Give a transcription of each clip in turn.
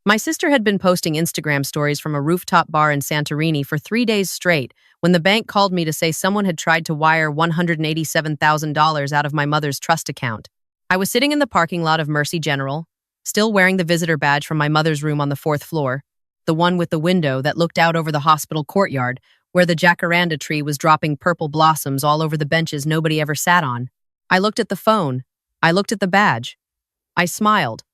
My sister had been posting Instagram stories from a rooftop bar in Santorini for 3 days straight when the bank called me to say someone had tried to wire $187,000 out of my mother's trust account. I was sitting in the parking lot of Mercy General, still wearing the visitor badge from my mother's room on the fourth floor, the one with the window that looked out over the hospital courtyard, where the jacaranda tree was dropping purple blossoms all over the benches nobody ever sat on. I looked at the phone. I looked at the badge. I smiled.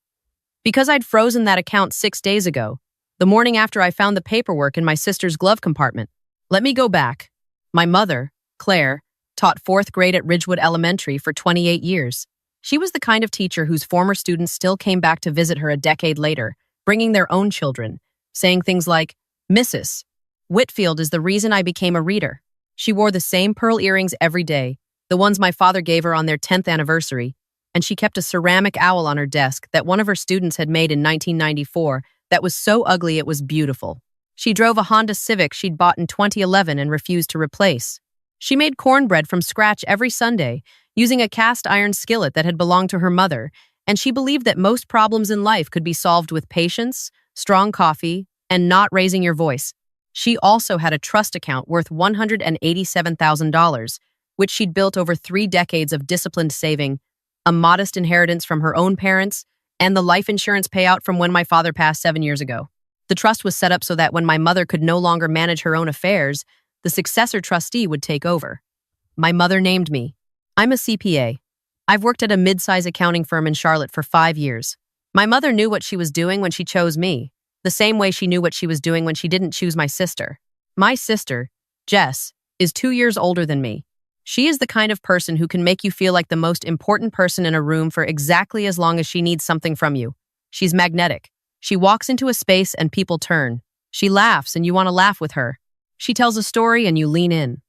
Because I'd frozen that account 6 days ago, the morning after I found the paperwork in my sister's glove compartment. Let me go back. My mother, Claire, taught fourth grade at Ridgewood Elementary for 28 years. She was the kind of teacher whose former students still came back to visit her a decade later, bringing their own children, saying things like, "Mrs. Whitfield is the reason I became a reader." She wore the same pearl earrings every day, the ones my father gave her on their 10th anniversary, and she kept a ceramic owl on her desk that one of her students had made in 1994 that was so ugly it was beautiful. She drove a Honda Civic she'd bought in 2011 and refused to replace. She made cornbread from scratch every Sunday, using a cast iron skillet that had belonged to her mother, and she believed that most problems in life could be solved with patience, strong coffee, and not raising your voice. She also had a trust account worth $187,000, which she'd built over 3 decades of disciplined saving, a modest inheritance from her own parents, and the life insurance payout from when my father passed 7 years ago. The trust was set up so that when my mother could no longer manage her own affairs, the successor trustee would take over. My mother named me. I'm a CPA. I've worked at a mid-size accounting firm in Charlotte for 5 years. My mother knew what she was doing when she chose me, the same way she knew what she was doing when she didn't choose my sister. My sister, Jess, is 2 years older than me. She is the kind of person who can make you feel like the most important person in a room for exactly as long as she needs something from you. She's magnetic. She walks into a space and people turn. She laughs and you want to laugh with her. She tells a story and you lean in.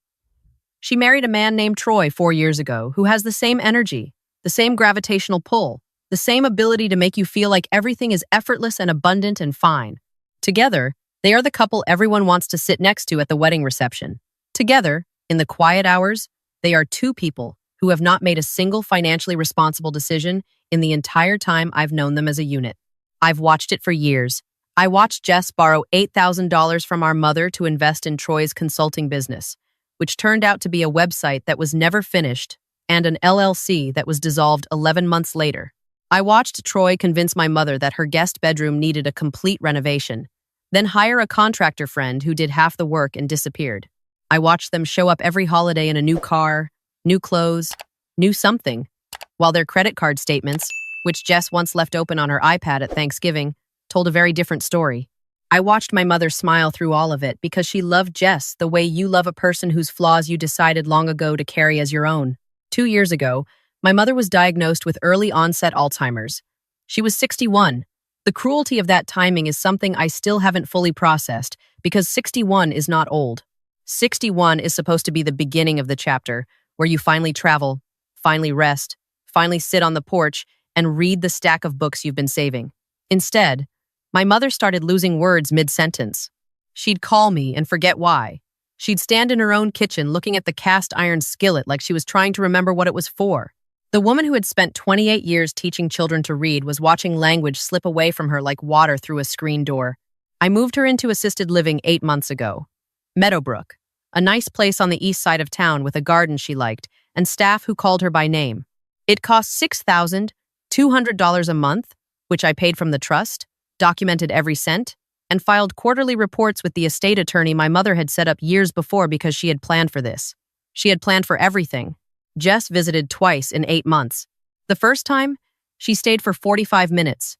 She married a man named Troy 4 years ago who has the same energy, the same gravitational pull, the same ability to make you feel like everything is effortless and abundant and fine. Together, they are the couple everyone wants to sit next to at the wedding reception. Together, in the quiet hours, they are 2 people who have not made a single financially responsible decision in the entire time I've known them as a unit. I've watched it for years. I watched Jess borrow $8,000 from our mother to invest in Troy's consulting business, which turned out to be a website that was never finished and an LLC that was dissolved 11 months later. I watched Troy convince my mother that her guest bedroom needed a complete renovation, then hire a contractor friend who did half the work and disappeared. I watched them show up every holiday in a new car, new clothes, new something, while their credit card statements, which Jess once left open on her iPad at Thanksgiving, told a very different story. I watched my mother smile through all of it because she loved Jess the way you love a person whose flaws you decided long ago to carry as your own. 2 years ago, my mother was diagnosed with early onset Alzheimer's. She was 61. The cruelty of that timing is something I still haven't fully processed because 61 is not old. 61 is supposed to be the beginning of the chapter, where you finally travel, finally rest, finally sit on the porch, and read the stack of books you've been saving. Instead, my mother started losing words mid-sentence. She'd call me and forget why. She'd stand in her own kitchen looking at the cast iron skillet like she was trying to remember what it was for. The woman who had spent 28 years teaching children to read was watching language slip away from her like water through a screen door. I moved her into assisted living 8 months ago. Meadowbrook, a nice place on the east side of town with a garden she liked, and staff who called her by name. It cost $6,200 a month, which I paid from the trust, documented every cent, and filed quarterly reports with the estate attorney my mother had set up years before because she had planned for this. She had planned for everything. Jess visited twice in 8 months. The first time, she stayed for 45 minutes.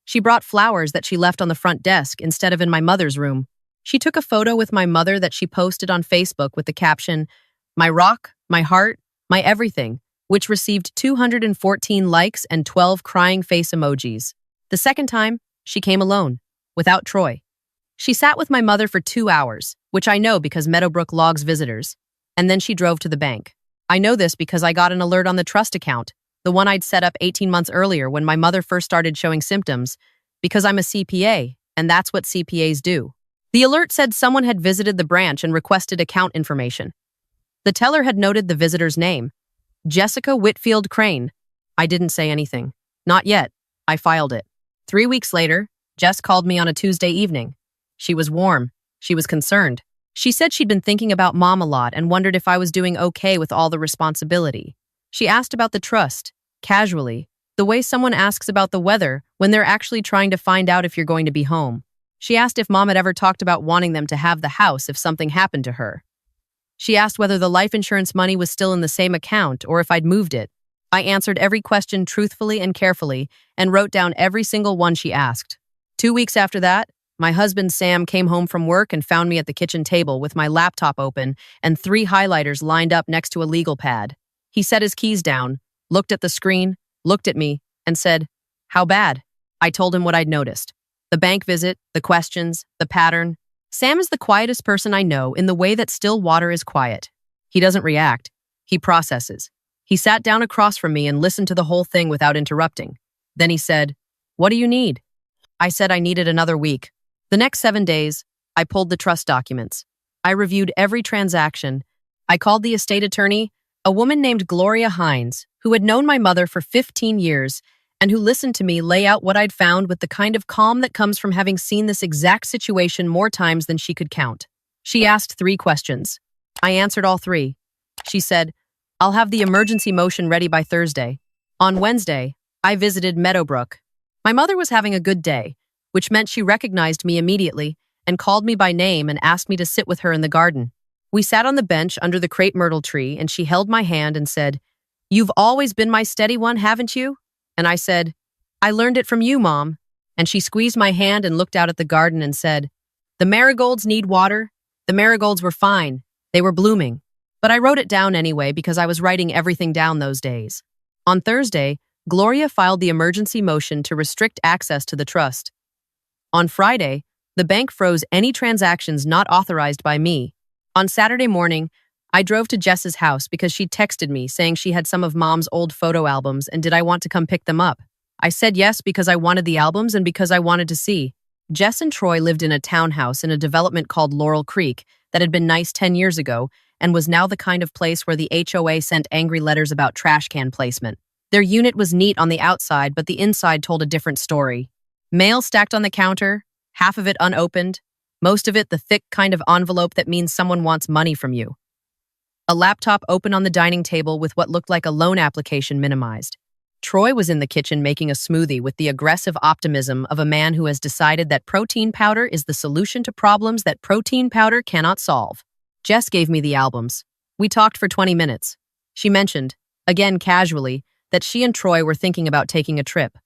She brought flowers that she left on the front desk instead of in my mother's room. She took a photo with my mother that she posted on Facebook with the caption, "My rock, my heart, my everything," which received 214 likes and 12 crying face emojis. The second time, she came alone, without Troy. She sat with my mother for 2 hours, which I know because Meadowbrook logs visitors, and then she drove to the bank. I know this because I got an alert on the trust account, the one I'd set up 18 months earlier when my mother first started showing symptoms, because I'm a CPA, and that's what CPAs do. The alert said someone had visited the branch and requested account information. The teller had noted the visitor's name, Jessica Whitfield Crane. I didn't say anything. Not yet. I filed it. 3 weeks later, Jess called me on a Tuesday evening. She was warm. She was concerned. She said she'd been thinking about Mom a lot and wondered if I was doing okay with all the responsibility. She asked about the trust, casually, the way someone asks about the weather when they're actually trying to find out if you're going to be home. She asked if Mom had ever talked about wanting them to have the house if something happened to her. She asked whether the life insurance money was still in the same account or if I'd moved it. I answered every question truthfully and carefully and wrote down every single one she asked. 2 weeks after that, my husband Sam came home from work and found me at the kitchen table with my laptop open and 3 highlighters lined up next to a legal pad. He set his keys down, looked at the screen, looked at me, and said, "How bad?" I told him what I'd noticed. The bank visit, the questions, the pattern. Sam is the quietest person I know in the way that still water is quiet. He doesn't react. He processes. He sat down across from me and listened to the whole thing without interrupting. Then he said, "What do you need?" I said I needed another week. The next 7 days, I pulled the trust documents. I reviewed every transaction. I called the estate attorney, a woman named Gloria Hines, who had known my mother for 15 years and who listened to me lay out what I'd found with the kind of calm that comes from having seen this exact situation more times than she could count. She asked 3 questions. I answered all 3. She said, "I'll have the emergency motion ready by Thursday." On Wednesday, I visited Meadowbrook. My mother was having a good day, which meant she recognized me immediately and called me by name and asked me to sit with her in the garden. We sat on the bench under the crepe myrtle tree and she held my hand and said, "You've always been my steady one, haven't you?" And I said, "I learned it from you, Mom." And she squeezed my hand and looked out at the garden and said, "The marigolds need water." The marigolds were fine. They were blooming. But I wrote it down anyway because I was writing everything down those days. On Thursday, Gloria filed the emergency motion to restrict access to the trust. On Friday, the bank froze any transactions not authorized by me. On Saturday morning, I drove to Jess's house because she texted me saying she had some of Mom's old photo albums and did I want to come pick them up. I said yes because I wanted the albums and because I wanted to see. Jess and Troy lived in a townhouse in a development called Laurel Creek that had been nice 10 years ago and was now the kind of place where the HOA sent angry letters about trash can placement. Their unit was neat on the outside, but the inside told a different story. Mail stacked on the counter, half of it unopened, most of it the thick kind of envelope that means someone wants money from you. A laptop open on the dining table with what looked like a loan application minimized. Troy was in the kitchen making a smoothie with the aggressive optimism of a man who has decided that protein powder is the solution to problems that protein powder cannot solve. Jess gave me the albums. We talked for 20 minutes. She mentioned, again casually, that she and Troy were thinking about taking a trip.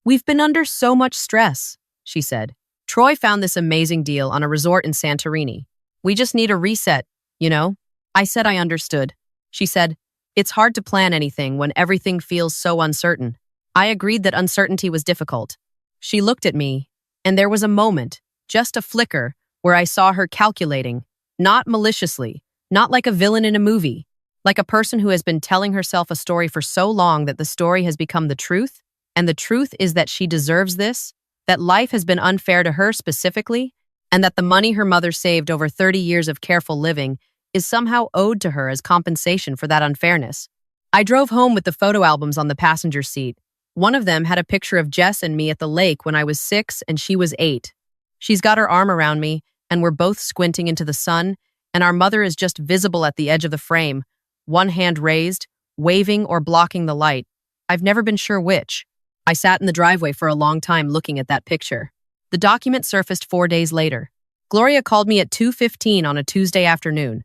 "We've been under so much stress," she said. "Troy found this amazing deal on a resort in Santorini. We just need a reset, you know?" I said I understood. She said, "It's hard to plan anything when everything feels so uncertain." I agreed that uncertainty was difficult. She looked at me, and there was a moment, just a flicker, where I saw her calculating, not maliciously, not like a villain in a movie, like a person who has been telling herself a story for so long that the story has become the truth, and the truth is that she deserves this, that life has been unfair to her specifically, and that the money her mother saved over 30 years of careful living is somehow owed to her as compensation for that unfairness. I drove home with the photo albums on the passenger seat. One of them had a picture of Jess and me at the lake when I was 6 and she was 8. She's got her arm around me, and we're both squinting into the sun, and our mother is just visible at the edge of the frame, one hand raised, waving or blocking the light. I've never been sure which. I sat in the driveway for a long time looking at that picture. The document surfaced 4 days later. Gloria called me at 2:15 on a Tuesday afternoon.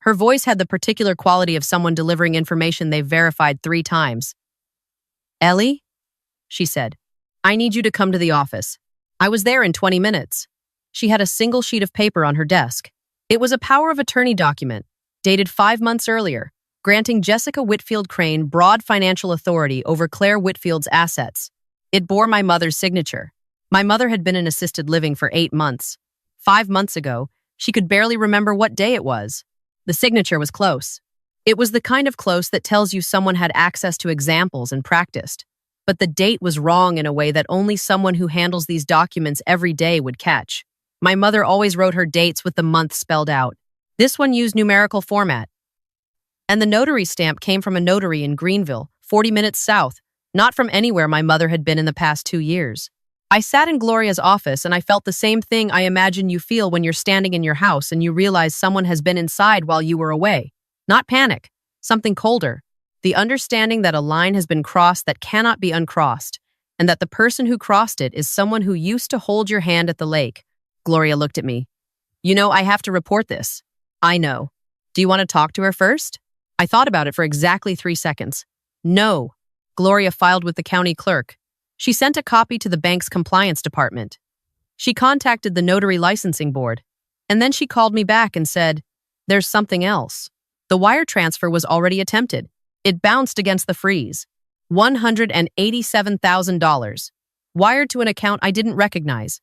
Her voice had the particular quality of someone delivering information they've verified 3 times. "Ellie?" she said. "I need you to come to the office." I was there in 20 minutes. She had a single sheet of paper on her desk. It was a power of attorney document, dated 5 months earlier, granting Jessica Whitfield Crane broad financial authority over Claire Whitfield's assets. It bore my mother's signature. My mother had been in assisted living for 8 months. 5 months ago, she could barely remember what day it was. The signature was close. It was the kind of close that tells you someone had access to examples and practiced. But the date was wrong in a way that only someone who handles these documents every day would catch. My mother always wrote her dates with the month spelled out. This one used numerical format. And the notary stamp came from a notary in Greenville, 40 minutes south, not from anywhere my mother had been in the past 2 years. I sat in Gloria's office and I felt the same thing I imagine you feel when you're standing in your house and you realize someone has been inside while you were away. Not panic, something colder. The understanding that a line has been crossed that cannot be uncrossed, and that the person who crossed it is someone who used to hold your hand at the lake. Gloria looked at me. You know, I have to report this. I know. Do you want to talk to her first? I thought about it for exactly 3 seconds. No. Gloria filed with the county clerk. She sent a copy to the bank's compliance department. She contacted the notary licensing board. And then she called me back and said, there's something else. The wire transfer was already attempted. It bounced against the freeze. $187,000. Wired to an account I didn't recognize.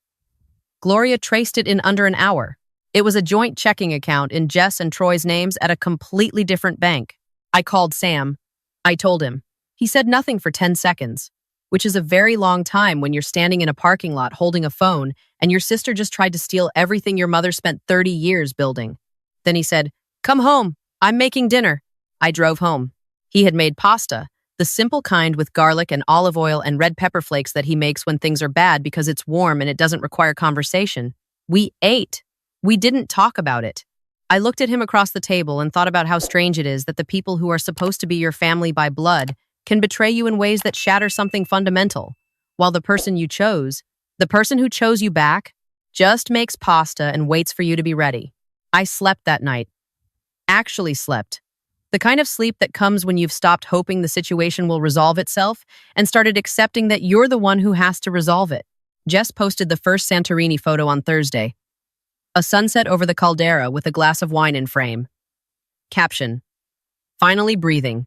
Gloria traced it in under an hour. It was a joint checking account in Jess and Troy's names at a completely different bank. I called Sam. I told him. He said nothing for 10 seconds, which is a very long time when you're standing in a parking lot holding a phone and your sister just tried to steal everything your mother spent 30 years building. Then he said, come home. I'm making dinner. I drove home. He had made pasta, the simple kind with garlic and olive oil and red pepper flakes that he makes when things are bad because it's warm and it doesn't require conversation. We ate. We didn't talk about it. I looked at him across the table and thought about how strange it is that the people who are supposed to be your family by blood can betray you in ways that shatter something fundamental, while the person who chose you back, just makes pasta and waits for you to be ready. I slept that night. Actually slept. The kind of sleep that comes when you've stopped hoping the situation will resolve itself and started accepting that you're the one who has to resolve it. Jess posted the first Santorini photo on Thursday. A sunset over the caldera with a glass of wine in frame. Caption: finally breathing.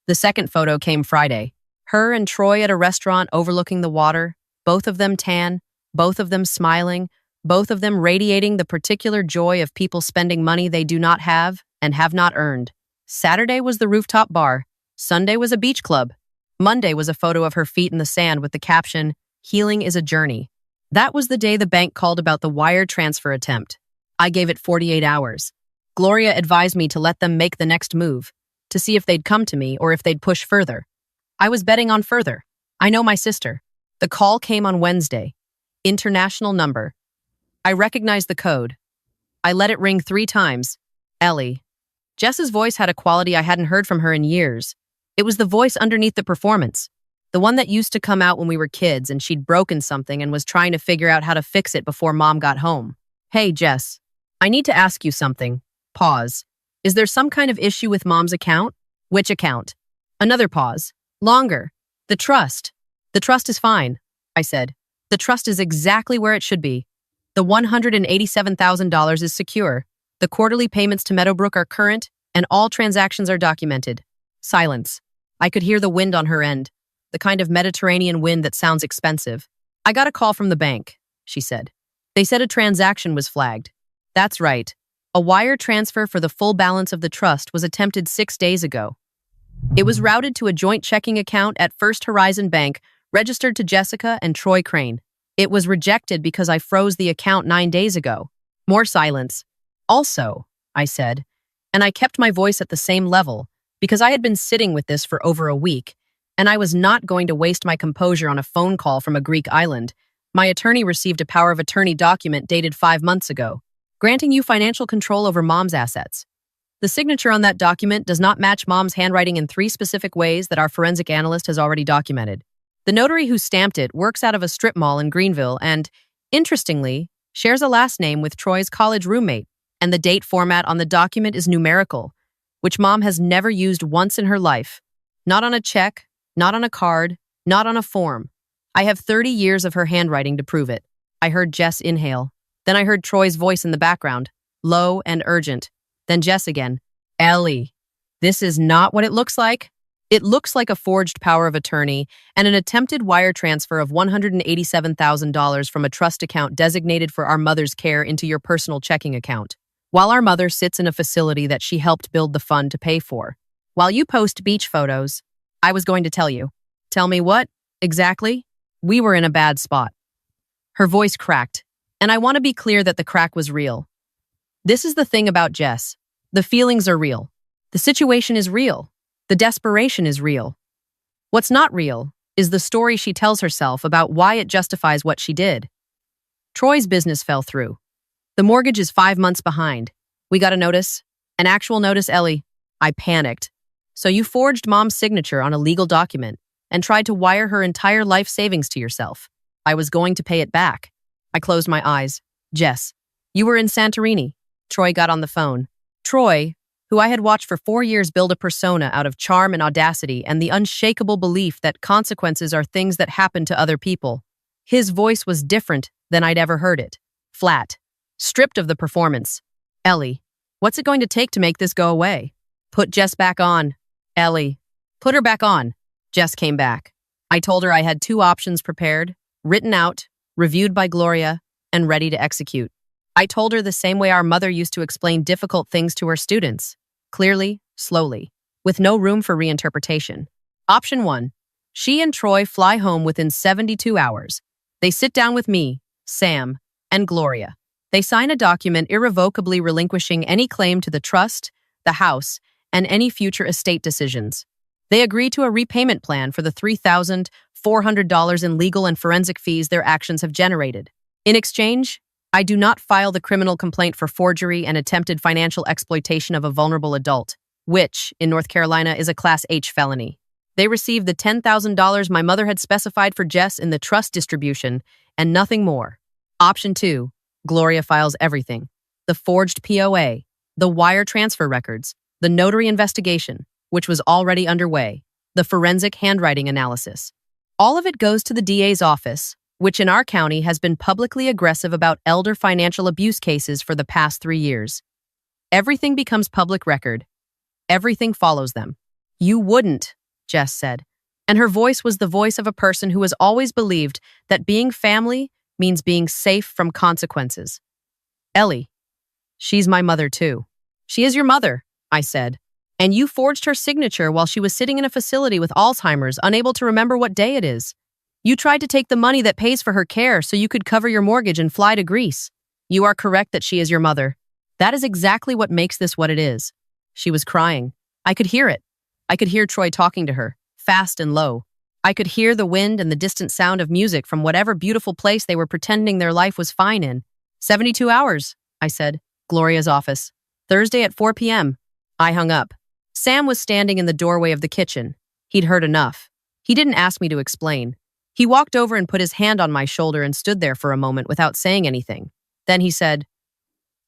The second photo came Friday. Her and Troy at a restaurant overlooking the water, both of them tan, both of them smiling, both of them radiating the particular joy of people spending money they do not have and have not earned. Saturday was the rooftop bar. Sunday was a beach club. Monday was a photo of her feet in the sand with the caption, "Healing is a journey." That was the day the bank called about the wire transfer attempt. I gave it 48 hours. Gloria advised me to let them make the next move, to see if they'd come to me or if they'd push further. I was betting on further. I know my sister. The call came on Wednesday. International number. I recognized the code. I let it ring 3 times. Ellie. Jess's voice had a quality I hadn't heard from her in years. It was the voice underneath the performance. The one that used to come out when we were kids and she'd broken something and was trying to figure out how to fix it before Mom got home. Hey, Jess. I need to ask you something. Pause. Is there some kind of issue with Mom's account? Which account? Another pause. Longer. The trust. The trust is fine, I said. The trust is exactly where it should be. The $187,000 is secure. The quarterly payments to Meadowbrook are current, and all transactions are documented. Silence. I could hear the wind on her end, the kind of Mediterranean wind that sounds expensive. I got a call from the bank, she said. They said a transaction was flagged. That's right. A wire transfer for the full balance of the trust was attempted 6 days ago. It was routed to a joint checking account at First Horizon Bank, registered to Jessica and Troy Crane. It was rejected because I froze the account 9 days ago. More silence. Also, I said, and I kept my voice at the same level because I had been sitting with this for over a week, and I was not going to waste my composure on a phone call from a Greek island. My attorney received a power of attorney document dated 5 months ago, granting you financial control over Mom's assets. The signature on that document does not match Mom's handwriting in 3 specific ways that our forensic analyst has already documented. The notary who stamped it works out of a strip mall in Greenville and, interestingly, shares a last name with Troy's college roommate, and the date format on the document is numerical, which Mom has never used once in her life. Not on a check, not on a card, not on a form. I have 30 years of her handwriting to prove it. I heard Jess inhale. Then I heard Troy's voice in the background, low and urgent. Then Jess again. Ellie, this is not what it looks like. It looks like a forged power of attorney and an attempted wire transfer of $187,000 from a trust account designated for our mother's care into your personal checking account, while our mother sits in a facility that she helped build the fund to pay for. While you post beach photos, I was going to tell you. Tell me what? Exactly? We were in a bad spot. Her voice cracked, and I want to be clear that the crack was real. This is the thing about Jess. The feelings are real. The situation is real. The desperation is real. What's not real is the story she tells herself about why it justifies what she did. Troy's business fell through. The mortgage is 5 months behind. We got a notice. An actual notice, Ellie. I panicked. So you forged Mom's signature on a legal document and tried to wire her entire life savings to yourself. I was going to pay it back. I closed my eyes. Jess, you were in Santorini. Troy got on the phone. Troy, who I had watched for 4 years build a persona out of charm and audacity and the unshakable belief that consequences are things that happen to other people. His voice was different than I'd ever heard it. Flat. Stripped of the performance. Ellie, what's it going to take to make this go away? Put Jess back on. Ellie, put her back on. Jess came back. I told her I had 2 options prepared, written out, reviewed by Gloria, and ready to execute. I told her the same way our mother used to explain difficult things to her students. Clearly, slowly, with no room for reinterpretation. Option 1. She and Troy fly home within 72 hours. They sit down with me, Sam, and Gloria. They sign a document irrevocably relinquishing any claim to the trust, the house, and any future estate decisions. They agree to a repayment plan for the $3,400 in legal and forensic fees their actions have generated. In exchange, I do not file the criminal complaint for forgery and attempted financial exploitation of a vulnerable adult, which, in North Carolina, is a Class H felony. They receive the $10,000 my mother had specified for Jess in the trust distribution, and nothing more. Option 2. Gloria files everything. The forged POA, the wire transfer records, the notary investigation, which was already underway, the forensic handwriting analysis. All of it goes to the DA's office, which in our county has been publicly aggressive about elder financial abuse cases for the past 3 years. Everything becomes public record. Everything follows them. You wouldn't, Jess said, and her voice was the voice of a person who has always believed that being family means being safe from consequences. Ellie, she's my mother too. She is your mother, I said, and you forged her signature while she was sitting in a facility with Alzheimer's, unable to remember what day it is. You tried to take the money that pays for her care so you could cover your mortgage and fly to Greece. You are correct that she is your mother. That is exactly what makes this what it is. She was crying. I could hear it. I could hear Troy talking to her, fast and low. I could hear the wind and the distant sound of music from whatever beautiful place they were pretending their life was fine in. 72 hours, I said. Gloria's office. Thursday at 4 p.m. I hung up. Sam was standing in the doorway of the kitchen. He'd heard enough. He didn't ask me to explain. He walked over and put his hand on my shoulder and stood there for a moment without saying anything. Then he said,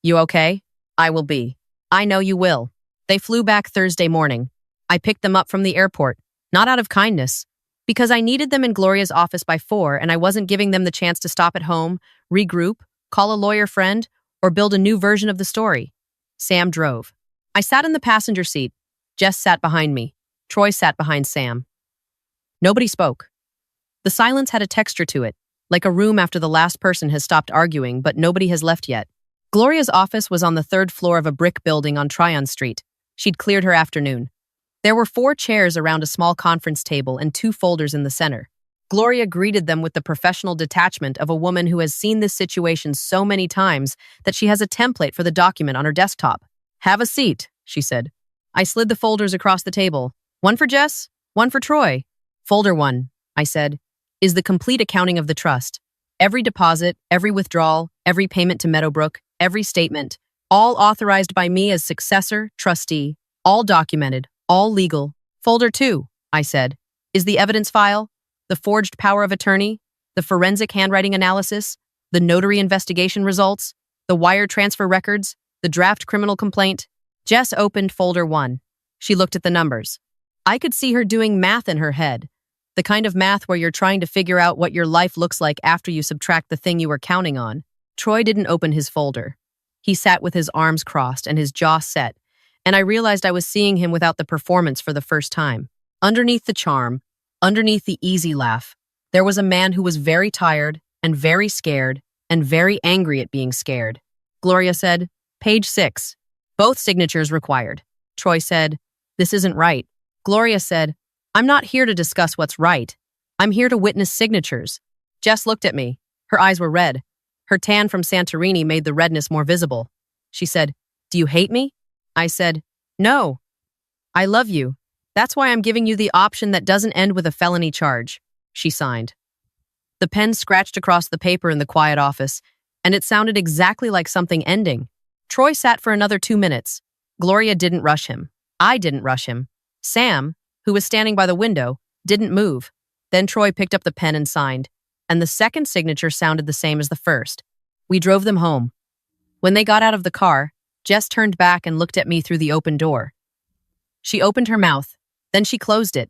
"You okay?" "I will be." "I know you will." They flew back Thursday morning. I picked them up from the airport, not out of kindness, because I needed them in Gloria's office by 4 and I wasn't giving them the chance to stop at home, regroup, call a lawyer friend, or build a new version of the story. Sam drove. I sat in the passenger seat. Jess sat behind me. Troy sat behind Sam. Nobody spoke. The silence had a texture to it, like a room after the last person has stopped arguing, but nobody has left yet. Gloria's office was on the 3rd floor of a brick building on Tryon Street. She'd cleared her afternoon. There were 4 chairs around a small conference table and 2 folders in the center. Gloria greeted them with the professional detachment of a woman who has seen this situation so many times that she has a template for the document on her desktop. "Have a seat," she said. I slid the folders across the table. "One for Jess, one for Troy." "Folder 1, I said, is the complete accounting of the trust. Every deposit, every withdrawal, every payment to Meadowbrook, every statement, all authorized by me as successor, trustee, all documented, all legal." "Folder 2, I said, is the evidence file, the forged power of attorney, the forensic handwriting analysis, the notary investigation results, the wire transfer records, the draft criminal complaint." Jess opened folder 1. She looked at the numbers. I could see her doing math in her head, the kind of math where you're trying to figure out what your life looks like after you subtract the thing you were counting on. Troy didn't open his folder. He sat with his arms crossed and his jaw set, and I realized I was seeing him without the performance for the first time. Underneath the charm, underneath the easy laugh, there was a man who was very tired and very scared and very angry at being scared. Gloria said, "Page 6. Both signatures required." Troy said, "This isn't right." Gloria said, "I'm not here to discuss what's right. I'm here to witness signatures." Jess looked at me. Her eyes were red. Her tan from Santorini made the redness more visible. She said, "Do you hate me?" I said, "No. I love you. That's why I'm giving you the option that doesn't end with a felony charge." she signed. The pen scratched across the paper in the quiet office, and it sounded exactly like something ending. Troy sat for another 2 minutes. Gloria didn't rush him. I didn't rush him. Sam, who was standing by the window, didn't move. Then Troy picked up the pen and signed, and the second signature sounded the same as the first. We drove them home. When they got out of the car, Jess turned back and looked at me through the open door. She opened her mouth, then she closed it.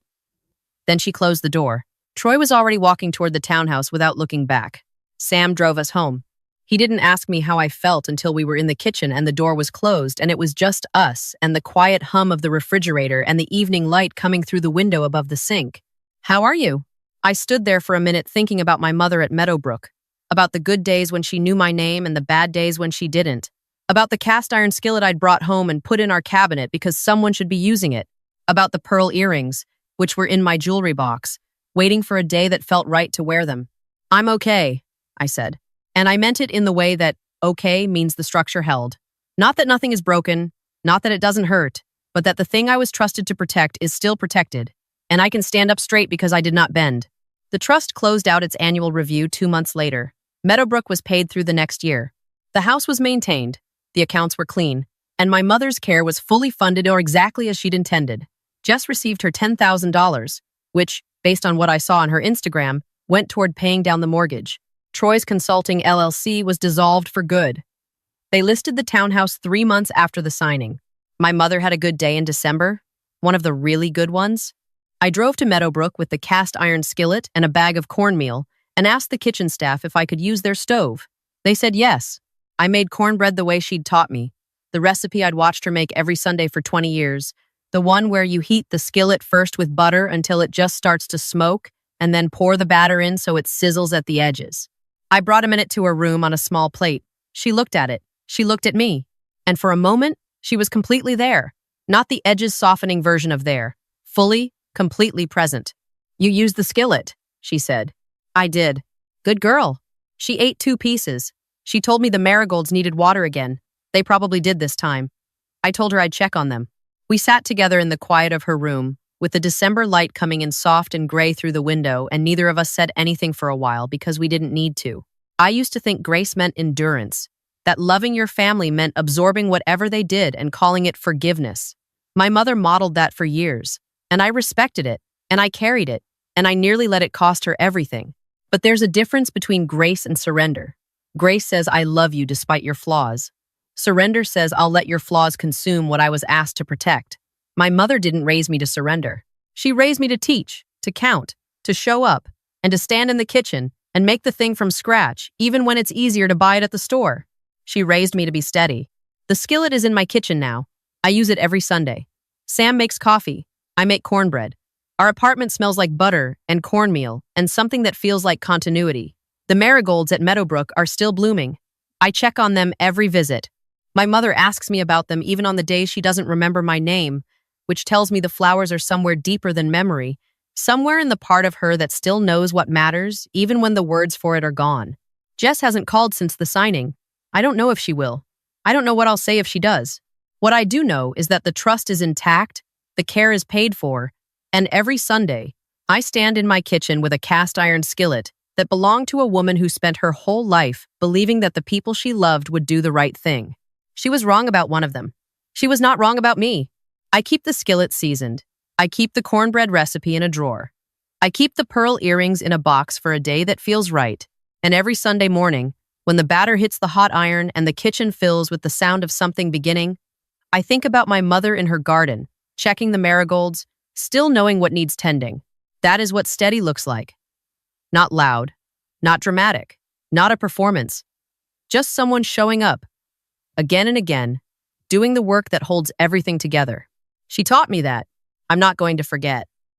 Then she closed the door. Troy was already walking toward the townhouse without looking back. Sam drove us home. He didn't ask me how I felt until we were in the kitchen and the door was closed and it was just us and the quiet hum of the refrigerator and the evening light coming through the window above the sink. "How are you?" I stood there for a minute thinking about my mother at Meadowbrook, about the good days when she knew my name and the bad days when she didn't, about the cast iron skillet I'd brought home and put in our cabinet because someone should be using it, about the pearl earrings, which were in my jewelry box, waiting for a day that felt right to wear them. "I'm okay," I said. And I meant it in the way that okay means the structure held. Not that nothing is broken, not that it doesn't hurt, but that the thing I was trusted to protect is still protected, and I can stand up straight because I did not bend. The trust closed out its annual review 2 months later. Meadowbrook was paid through the next year. The house was maintained, the accounts were clean, and my mother's care was fully funded or exactly as she'd intended. Jess received her $10,000, which, based on what I saw on her Instagram, went toward paying down the mortgage. Troy's Consulting LLC was dissolved for good. They listed the townhouse 3 months after the signing. My mother had a good day in December, one of the really good ones. I drove to Meadowbrook with the cast iron skillet and a bag of cornmeal and asked the kitchen staff if I could use their stove. They said yes. I made cornbread the way she'd taught me, the recipe I'd watched her make every Sunday for 20 years, the one where you heat the skillet first with butter until it just starts to smoke and then pour the batter in so it sizzles at the edges. I brought a minute to her room on a small plate. She looked at it. She looked at me. And for a moment, she was completely there. Not the edges softening version of there. Fully, completely present. "You used the skillet," she said. I did. "Good girl." She ate 2 pieces. She told me the marigolds needed water again. They probably did this time. I told her I'd check on them. We sat together in the quiet of her room, with the December light coming in soft and gray through the window, and neither of us said anything for a while because we didn't need to. I used to think grace meant endurance, that loving your family meant absorbing whatever they did and calling it forgiveness. My mother modeled that for years, and I respected it, and I carried it, and I nearly let it cost her everything. But there's a difference between grace and surrender. Grace says, "I love you despite your flaws." Surrender says, "I'll let your flaws consume what I was asked to protect." My mother didn't raise me to surrender. She raised me to teach, to count, to show up, and to stand in the kitchen and make the thing from scratch, even when it's easier to buy it at the store. She raised me to be steady. The skillet is in my kitchen now. I use it every Sunday. Sam makes coffee. I make cornbread. Our apartment smells like butter and cornmeal and something that feels like continuity. The marigolds at Meadowbrook are still blooming. I check on them every visit. My mother asks me about them even on the days she doesn't remember my name, which tells me the flowers are somewhere deeper than memory, somewhere in the part of her that still knows what matters, even when the words for it are gone. Jess hasn't called since the signing. I don't know if she will. I don't know what I'll say if she does. What I do know is that the trust is intact, the care is paid for, and every Sunday, I stand in my kitchen with a cast iron skillet that belonged to a woman who spent her whole life believing that the people she loved would do the right thing. She was wrong about one of them. She was not wrong about me. I keep the skillet seasoned. I keep the cornbread recipe in a drawer. I keep the pearl earrings in a box for a day that feels right. And every Sunday morning, when the batter hits the hot iron and the kitchen fills with the sound of something beginning, I think about my mother in her garden, checking the marigolds, still knowing what needs tending. That is what steady looks like. Not loud, not dramatic, not a performance. Just someone showing up, again and again, doing the work that holds everything together. She taught me that. I'm not going to forget.